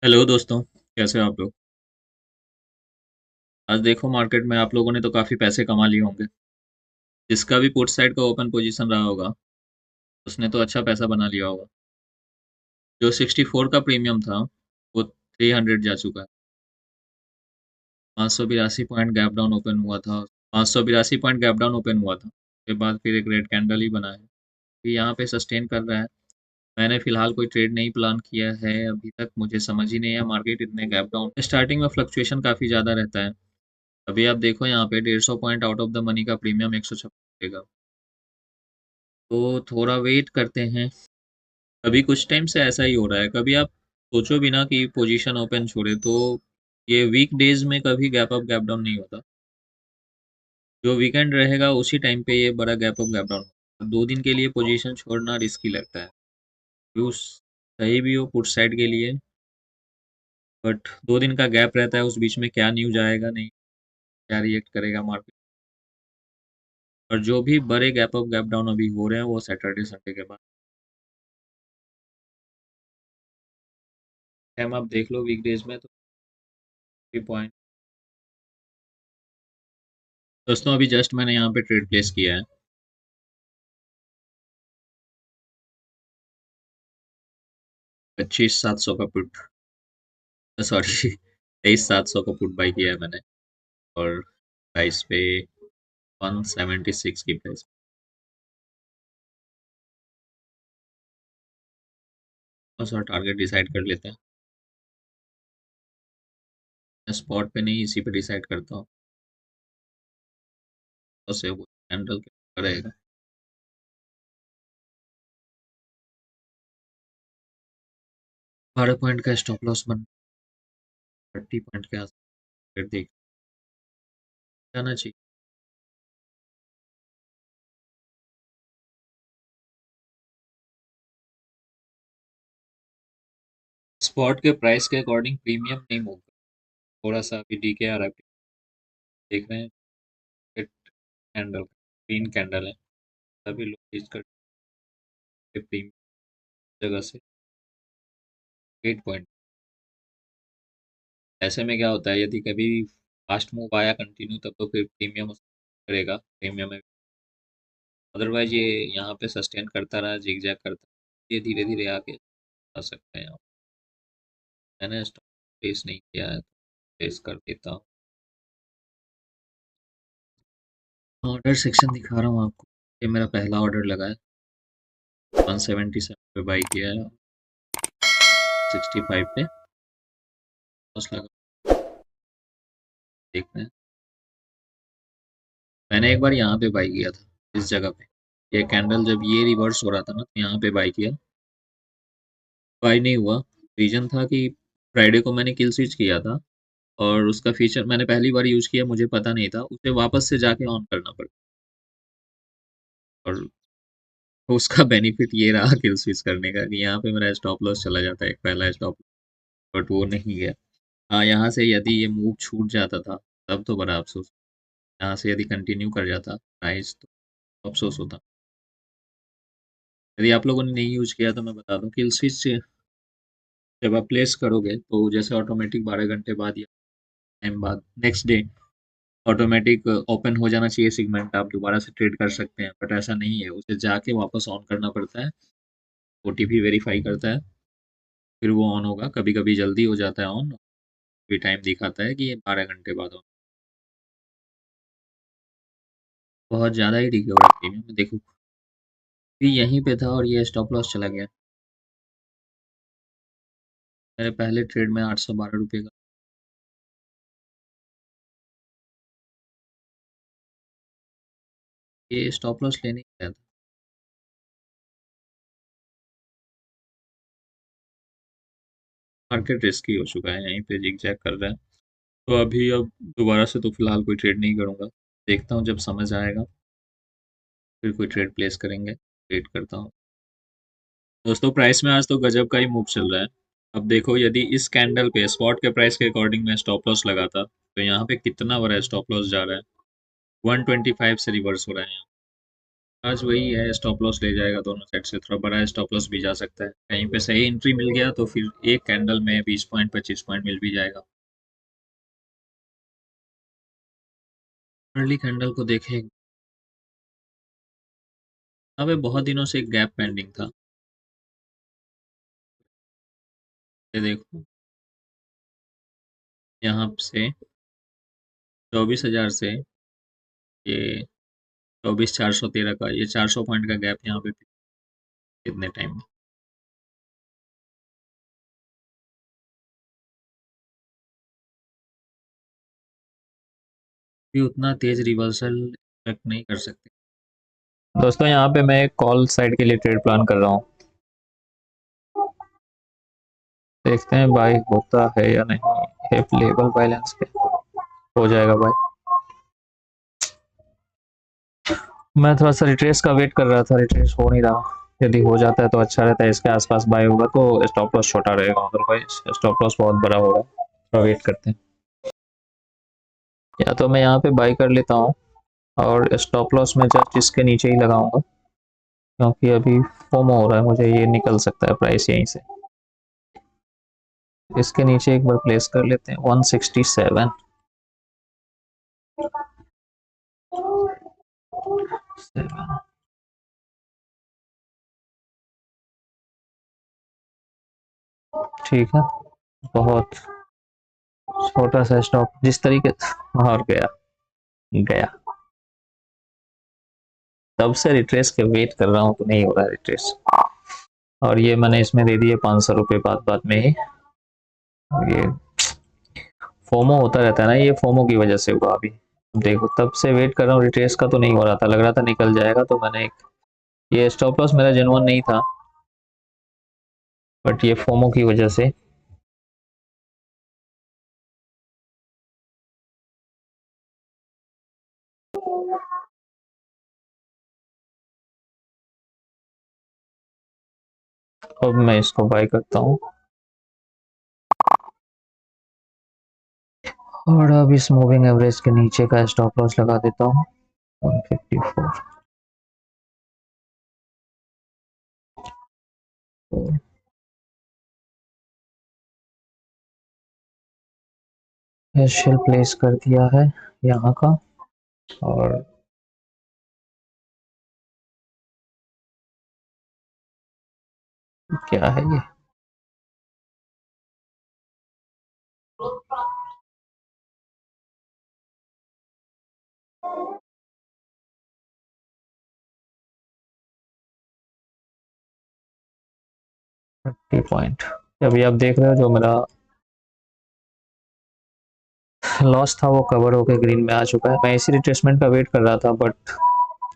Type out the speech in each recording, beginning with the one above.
Hello दोस्तों, कैसे हो आप लोग? आज देखो मार्केट में आप लोगों ने तो काफ़ी पैसे कमा लिए होंगे। जिसका भी पुट साइड का ओपन पोजीशन रहा होगा, उसने तो अच्छा पैसा बना लिया होगा। जो 64 का प्रीमियम था, वो 300 जा चुका है। 582 पॉइंट गैप डाउन ओपन हुआ था। 582 पॉइंट गैप डाउन ओपन हुआ था। उसके बाद फिर एक रेड कैंडल ही बना है। फिर यहाँ पे सस्टेन कर रहा है। मैंने फिलहाल कोई ट्रेड नहीं प्लान किया है अभी तक। मुझे समझ ही नहीं है मार्केट इतने गैप डाउन स्टार्टिंग में फ्लक्चुएशन काफ़ी ज़्यादा रहता है। अभी आप देखो यहाँ पे 150 point out of the money का प्रीमियम 156 का। तो थोड़ा वेट करते हैं। अभी कुछ टाइम से ऐसा ही हो रहा है। कभी आप सोचो भी ना कि पोजीशन ओपन छोड़े तो ये वीक डेज में कभी गैप अप गैप डाउन नहीं होता। जो वीकेंड रहेगा उसी टाइम पे ये बड़ा गैप अप गैप डाउन होता है। 2 दिन के लिए पोजीशन छोड़ना रिस्की लगता है। व्यूज सही भी हो पुट साइड के लिए, बट 2 दिन का गैप रहता है। उस बीच में क्या न्यूज आएगा नहीं, क्या रिएक्ट करेगा मार्केट। और जो भी बड़े गैप अप गैप डाउन अभी हो रहे हैं वो सैटरडे संडे के बाद टाइम आप देख लो वीकडेज में तो पॉइंट। दोस्तों अभी जस्ट मैंने यहाँ पे ट्रेड प्लेस किया है। 25,700 का पुट, सॉरी 23,700 का पुट बाई किया है मैंने। और प्राइस पे 176 की प्राइस। और सर टारगेट डिसाइड कर लेते हैं। मैं स्पॉट पे नहीं इसी पे डिसाइड करता हूँ। तो से वो हैंडल रहेगा। 12 पॉइंट का स्टॉप लॉस बन 30 पॉइंट के आसपास देख जाना चाहिए। स्पॉट के प्राइस के अकॉर्डिंग प्रीमियम नहीं मूव कर। थोड़ा सा अभी डी के आर देख रहे हैं। कैंडल ग्रीन कैंडल है। तभी लोग इसका प्रीमियम जगह से 8 पॉइंट। ऐसे में क्या होता है यदि कभी फास्ट मूव आया कंटिन्यू तब तो फिर प्रीमियम करेगा प्रीमियम में। अदरवाइज ये यहाँ पे सस्टेन करता रहा जिग जैग करता ये धीरे धीरे आके आ सकते हैं। मैंने स्टॉप प्लेस नहीं किया है तो प्लेस कर देता हूँ। ऑर्डर सेक्शन दिखा रहा हूँ आपको। ये मेरा पहला ऑर्डर लगा है। 177 पे बाई किया है। 65 पे बस लगा। देखते हैं। मैंने एक बार यहाँ पे बाई किया था इस जगह पे। ये कैंडल जब ये रिवर्स हो रहा था ना तो यहाँ पे बाई किया। बाई नहीं हुआ। रीजन था कि फ्राइडे को मैंने किल स्विच किया था और उसका फीचर मैंने पहली बार यूज़ किया, मुझे पता नहीं था। उसे वापस से जाके ऑन करना पड़ा और उसका बेनिफिट ये रहा किल स्विच करने का कि यहाँ पे मेरा स्टॉप लॉस चला जाता है एक पहला स्टॉप। बट वो नहीं गया। हाँ, यहाँ से यदि ये मूव छूट जाता था तब तो बड़ा अफसोस। यहाँ से यदि कंटिन्यू कर जाता प्राइस तो अफसोस होता। यदि आप लोगों ने नहीं यूज़ किया तो मैं बता दूँ किल स्विच जब आप प्लेस करोगे तो जैसे ऑटोमेटिक 12 घंटे बाद या टाइम बाद नेक्स्ट डे ऑटोमेटिक ओपन हो जाना चाहिए सेगमेंट। आप दोबारा से ट्रेड कर सकते हैं बट ऐसा नहीं है। उसे जाके वापस ऑन करना पड़ता है। ओटीपी वेरीफाई करता है फिर वो ऑन होगा। कभी कभी जल्दी हो जाता है ऑन। भी टाइम दिखाता है कि ये 12 घंटे बाद ऑन। बहुत ज़्यादा ही रिकवर है प्रीमियम देखो। भी यहीं पे था और ये स्टॉप लॉस चला गया। मेरे पहले ट्रेड में 812 रुपये का। ये स्टॉप लॉस लेने गया था। मार्केट रिस्की हो चुका है, यहीं पे जिग जैग कर रहा है। तो अभी अब दोबारा से तो फिलहाल कोई ट्रेड नहीं करूंगा। देखता हूँ जब समझ आएगा फिर कोई ट्रेड प्लेस करेंगे। वेट करता हूँ। दोस्तों प्राइस में आज तो गजब का ही मूव चल रहा है। अब देखो यदि इस कैंडल पे स्पॉट के प्राइस के अकॉर्डिंग मैं स्टॉप लॉस लगाता तो यहाँ पे कितना बड़ा स्टॉप लॉस जा रहा है। 125 से रिवर्स हो रहा है यहाँ। आज वही है, स्टॉप लॉस ले जाएगा दोनों साइड से, थोड़ा बड़ा स्टॉप लॉस भी जा सकता है, कहीं पे सही एंट्री मिल गया तो फिर एक कैंडल में 20 पॉइंट 25 पॉइंट मिल भी जाएगा। अर्ली कैंडल को देखें। अबे बहुत दिनों से एक गैप पेंडिंग था, ये देखो यहाँ से 24,000 से ये 24,413 का, ये 400 पॉइंट का गैप यहाँ पे कितने टाइम में। भी उतना तेज रिवर्सल एक्सपेक्ट नहीं कर सकते। दोस्तों यहाँ पे मैं एक कॉल साइड के लिए ट्रेड प्लान कर रहा हूँ, देखते हैं बाई होता है या नहीं। है लेवल बैलेंस पे हो जाएगा भाई। मैं थोड़ा सा रिट्रेस का वेट कर रहा था, रिट्रेस हो नहीं रहा, यदि हो जाता है तो अच्छा रहता है, इसके आसपास बाय होगा तो स्टॉप लॉस छोटा रहेगा, अदरवाइज स्टॉप लॉस बहुत बड़ा होगा। थोड़ा वेट करते हैं, या तो मैं यहाँ पे बाई कर लेता हूँ और स्टॉप लॉस में जस्ट इसके नीचे ही लगाऊंगा, क्योंकि अभी फोमो हो रहा है मुझे, ये निकल सकता है प्राइस यहीं से। इसके नीचे एक बार प्लेस कर लेते हैं 167। ठीक है, बहुत छोटा सा स्टॉप जिस तरीके, और गया गया। तब से रिट्रेस के वेट कर रहा हूँ तो नहीं हो रहा है रिट्रेस, और ये मैंने इसमें दे दिए 500 रुपये बाद बाद में ही। ये फोमो होता रहता है ना, ये फोमो की वजह से हुआ अभी। देखो तब से वेट कर रहा हूँ, रिट्रेस का तो नहीं हो रहा था, लग रहा था निकल जाएगा, तो मैंने एक, ये स्टॉप लॉस मेरा जेन्युइन नहीं था, बट ये फोमो की वजह से। अब मैं इसको बाय करता हूँ, और अब इस मूविंग एवरेज के नीचे का स्टॉप लॉस लगा देता हूँ 154। शेल प्लेस कर दिया है यहाँ का, और क्या है ये, पॉइंट। अभी आप देख रहे हो जो मेरा लॉस था वो कवर होकर ग्रीन में आ चुका है। मैं इसी रिट्रेसमेंट का वेट कर रहा था, बट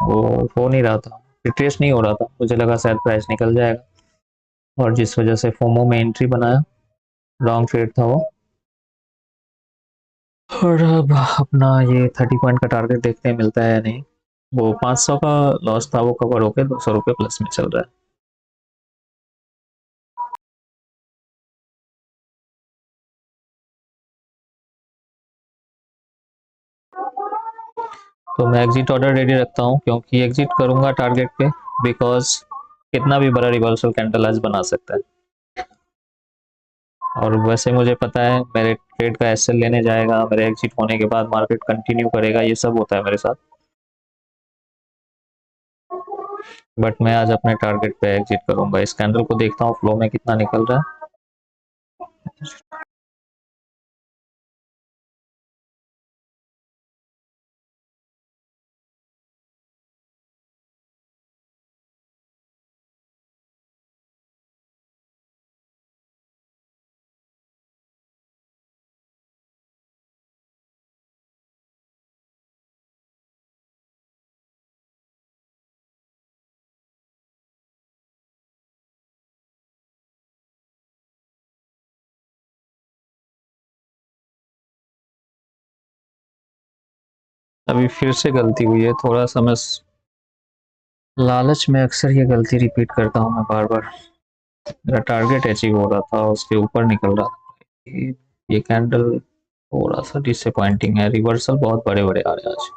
वो हो नहीं रहा था, रिट्रेस नहीं हो रहा था, मुझे लगा शायद प्राइस निकल जाएगा, और जिस वजह से फोमो में एंट्री बनाया, रॉन्ग ट्रेड था वो। और अब अपना ये 30 पॉइंट का टारगेट देखते हैं मिलता है या नहीं। वो 500 का लॉस था वो कवर होकर 200 रुपये प्लस में चल रहा है। तो मैं एग्जिट ऑर्डर रेडी रखता हूँ, क्योंकि एग्जिट करूंगा टारगेट पे, बिकॉज कितना भी बड़ा रिवर्सल कैंडल आज बना सकता है, और वैसे मुझे पता है मेरे ट्रेड का एसएल लेने जाएगा, मेरे एग्जिट होने के बाद मार्केट कंटिन्यू करेगा, ये सब होता है मेरे साथ। बट मैं आज अपने टारगेट पे एग्जिट करूंगा। इस कैंडल को देखता हूँ फ्लो में कितना निकल रहा है। अभी फिर से गलती हुई है, थोड़ा सा मैं लालच में अक्सर ये गलती रिपीट करता हूँ मैं बार बार। मेरा टारगेट अचीव हो रहा था, उसके ऊपर निकल रहा था। ये कैंडल थोड़ा सा डिसअपॉइंटिंग है, रिवर्सल बहुत बड़े बड़े आ रहे हैं आज।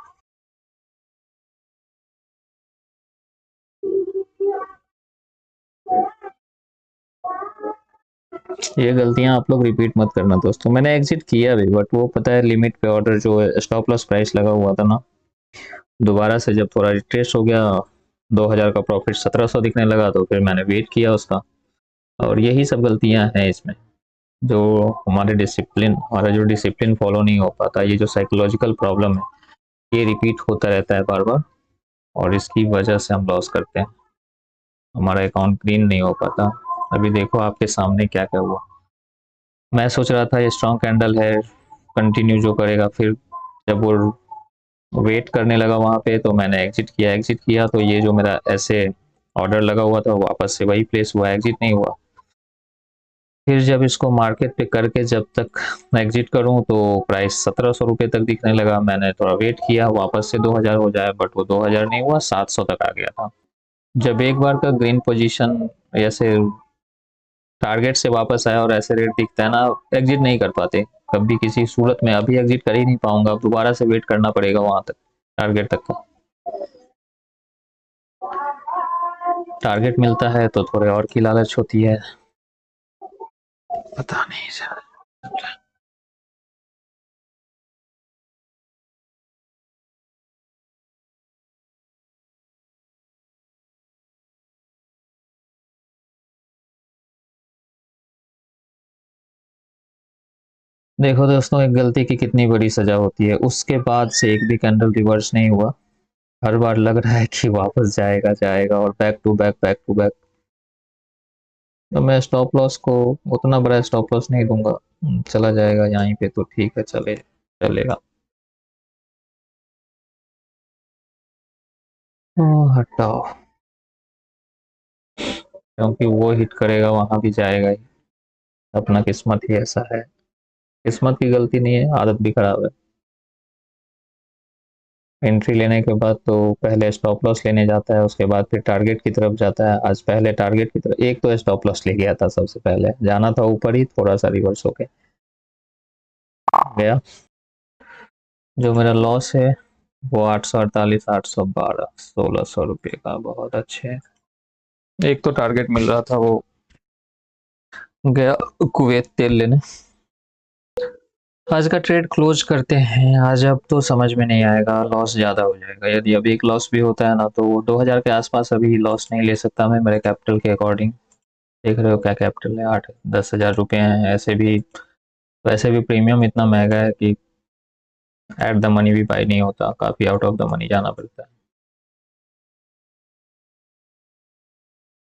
ये गलतियां आप लोग रिपीट मत करना दोस्तों। मैंने एग्जिट किया भी, बट वो पता है लिमिट पे ऑर्डर जो स्टॉप लॉस प्राइस लगा हुआ था ना, दोबारा से जब थोड़ा रिट्रेस हो गया, 2000 का प्रॉफिट 1700 दिखने लगा, तो फिर मैंने वेट किया उसका। और यही सब गलतियां हैं इसमें, जो हमारा जो डिसिप्लिन फॉलो नहीं हो पाता, ये जो साइकोलॉजिकल प्रॉब्लम है, ये रिपीट होता रहता है बार बार, और इसकी वजह से हम लॉस करते हैं, हमारा अकाउंट ग्रीन नहीं हो पाता। अभी देखो आपके सामने क्या क्या हुआ। मैं सोच रहा था ये स्ट्रॉन्ग कैंडल है, कंटिन्यू जो करेगा, फिर जब वो वेट करने लगा वहां पे, तो मैंने एग्जिट किया तो ये जो मेरा ऐसे ऑर्डर लगा हुआ था वापस से वही प्लेस हुआ, एग्जिट नहीं हुआ। फिर जब इसको मार्केट पे करके जब तक एग्जिट करूं तो प्राइस 1700 रुपये तक दिखने लगा। मैंने थोड़ा वेट किया वापस से 2000 हो जाए, बट वो 2000 नहीं हुआ, 700 तक आ गया था। जब एक बार का ग्रीन पोजीशन ऐसे टारगेट से वापस आया और ऐसे रेट दिखता है ना, एग्जिट नहीं कर पाते कभी किसी सूरत में। अभी एग्जिट कर ही नहीं पाऊंगा, अब दोबारा से वेट करना पड़ेगा वहां तक, टारगेट तक का। टारगेट मिलता है तो थोड़े और की लालच होती है, पता नहीं सर। देखो दोस्तों, एक गलती की कितनी बड़ी सजा होती है। उसके बाद से एक भी कैंडल रिवर्स नहीं हुआ, हर बार लग रहा है कि वापस जाएगा जाएगा, और back to back back to back. तो मैं स्टॉप लॉस को उतना बड़ा स्टॉप लॉस नहीं दूंगा, चला जाएगा यहीं पे तो ठीक है, चलेगा। हटाओ, क्योंकि वो हिट करेगा वहां भी जाएगा ही, अपना किस्मत ही ऐसा है। किस्मत की गलती नहीं है, आदत भी खराब है। एंट्री लेने के बाद तो पहले स्टॉप लॉस लेने जाता है, उसके बाद फिर टारगेट की तरफ जाता है। आज पहले टारगेट की तरफ, एक तो स्टॉप लॉस ले गया था, सबसे पहले जाना था ऊपर ही, थोड़ा सा रिवर्स होके गया। जो मेरा लॉस है वो 848, 812, 1600 रुपये का, बहुत अच्छे। एक तो टारगेट मिल रहा था, वो गया कुवैत तेल लेने। आज का ट्रेड क्लोज करते हैं। आज अब तो समझ में नहीं आएगा, लॉस ज़्यादा हो जाएगा। यदि अभी एक लॉस भी होता है ना, तो 2000 के आसपास अभी लॉस नहीं ले सकता मैं, मेरे कैपिटल के अकॉर्डिंग। देख रहे हो क्या कैपिटल है, 8-10 हज़ार रुपये हैं। ऐसे भी वैसे भी प्रीमियम इतना महंगा है कि एट द मनी भी बाई नहीं होता, काफ़ी आउट ऑफ द मनी जाना पड़ता है।